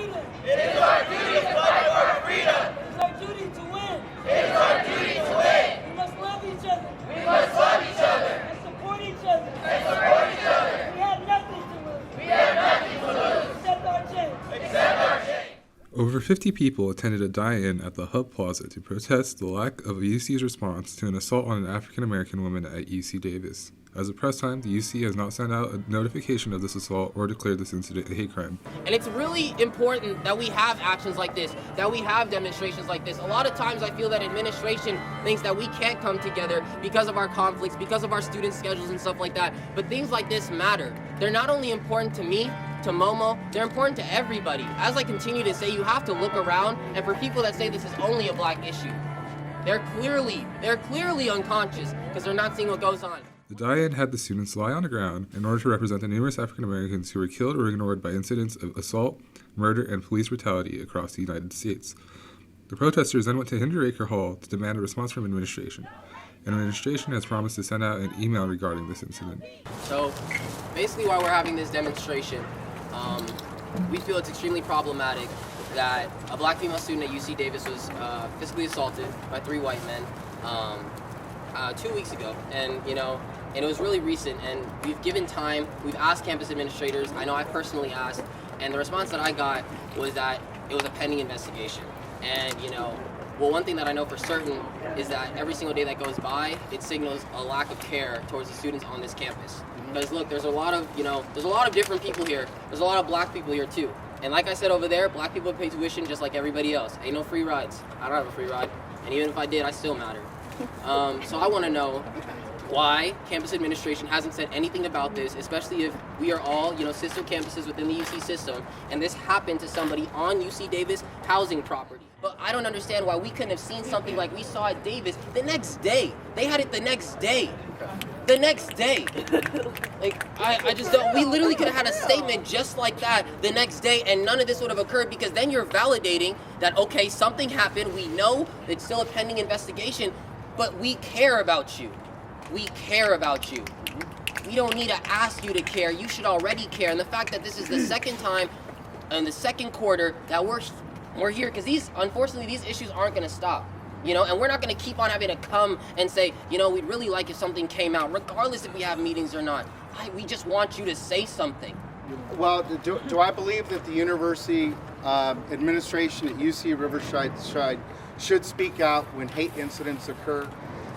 freedom. It is our duty to fight for our freedom. It is our duty to win. It is our duty to win. We must love each other. We must love each other. And support each other. And support each other. We have nothing to lose. We have nothing to lose. Except our change. Except our change. Over 50 people attended a die-in at the Hub Plaza to protest the lack of UC's response to an assault on an African-American woman at UC Davis. As of press time, the UC has not sent out a notification of this assault or declared this incident a hate crime. And it's really important that we have actions like this, that we have demonstrations like this. A lot of times I feel that administration thinks that we can't come together because of our conflicts, because of our student schedules and stuff like that. But things like this matter. They're not only important to me, to Momo, they're important to everybody. As I continue to say, you have to look around, and for people that say this is only a black issue, they're clearly unconscious because they're not seeing what goes on. The die-in had the students lie on the ground in order to represent the numerous African Americans who were killed or ignored by incidents of assault, murder, and police brutality across the United States. The protesters then went to Hinder Acre Hall to demand a response from administration. And administration has promised to send out an email regarding this incident. So basically why we're having this demonstration, we feel it's extremely problematic that a black female student at UC Davis was physically assaulted by 3 white men 2 weeks ago. And it was really recent, and we've given time, we've asked campus administrators, I know I personally asked, and the response that I got was that it was a pending investigation. And well, one thing that I know for certain is that every single day that goes by, it signals a lack of care towards the students on this campus. Because look, there's a lot of different people here. There's a lot of black people here too. And like I said over there, black people pay tuition just like everybody else. Ain't no free rides. I don't have a free ride. And even if I did, I still matter. So I want to know why campus administration hasn't said anything about this, especially if we are all, sister campuses within the UC system, and this happened to somebody on UC Davis housing property. But I don't understand why we couldn't have seen something like we saw at Davis the next day. They had it the next day. The next day. Like, I just don't, we literally could have had a statement just like that the next day, and none of this would have occurred, because then you're validating that, okay, something happened, we know it's still a pending investigation, but we care about you. We care about you. We don't need to ask you to care. You should already care. And the fact that this is the second time in the second quarter that we're here, because unfortunately these issues aren't going to stop. And we're not going to keep on having to come and say, we'd really like if something came out, regardless if we have meetings or not. We just want you to say something. Well, do I believe that the university administration at UC Riverside should speak out when hate incidents occur?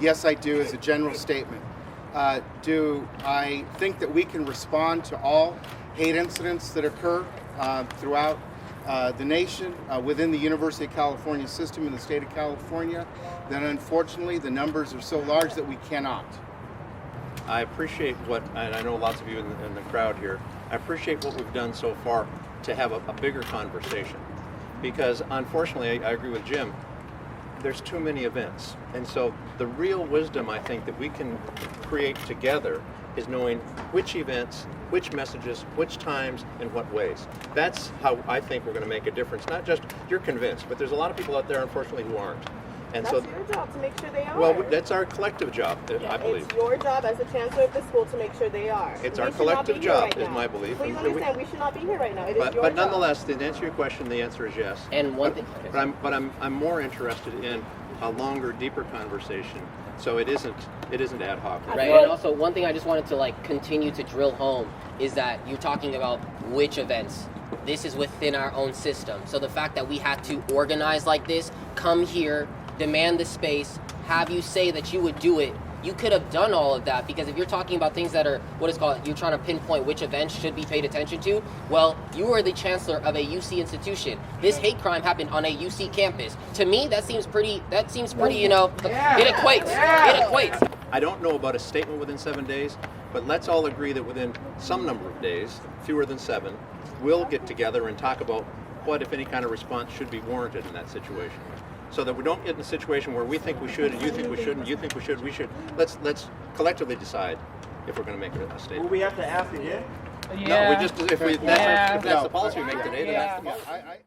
Yes, I do, as a general statement. Do I think that we can respond to all hate incidents that occur throughout the nation, within the University of California system in the state of California? Then unfortunately the numbers are so large that we cannot. I appreciate and I know lots of you in the crowd here, I appreciate what we've done so far to have a bigger conversation. Because unfortunately, I agree with Jim, there's too many events. And so the real wisdom I think that we can create together is knowing which events, which messages, which times, in what ways. That's how I think we're going to make a difference. Not just you're convinced, but there's a lot of people out there, unfortunately, who aren't. And that's your job to make sure they are. Well, that's our collective job, I believe. It's your job as the chancellor of the school to make sure they are. It's our collective job, is my belief. Please understand, we should not be here right now. It is your but job. nonetheless, to answer your question, the answer is yes. And one thing, but I'm more interested in a longer, deeper conversation. So it isn't ad hoc. Right, and also one thing I just wanted to continue to drill home is that you're talking about which events. This is within our own system. So the fact that we had to organize like this, come here, demand the space, have you say that you would do it, you could have done all of that, because if you're talking about things that are, you're trying to pinpoint which events should be paid attention to, well, you are the chancellor of a UC institution. This hate crime happened on a UC campus. To me, that seems pretty, it equates. It equates. I don't know about a statement within 7 days, but let's all agree that within some number of days, fewer than 7, we'll get together and talk about what, if any, kind of response should be warranted in that situation. So that we don't get in a situation where we think we should, and you think we shouldn't, you think we should, we should. Let's collectively decide if we're going to make a statement. Well, we have to ask again. No, if that's the policy we make today, then that's the policy.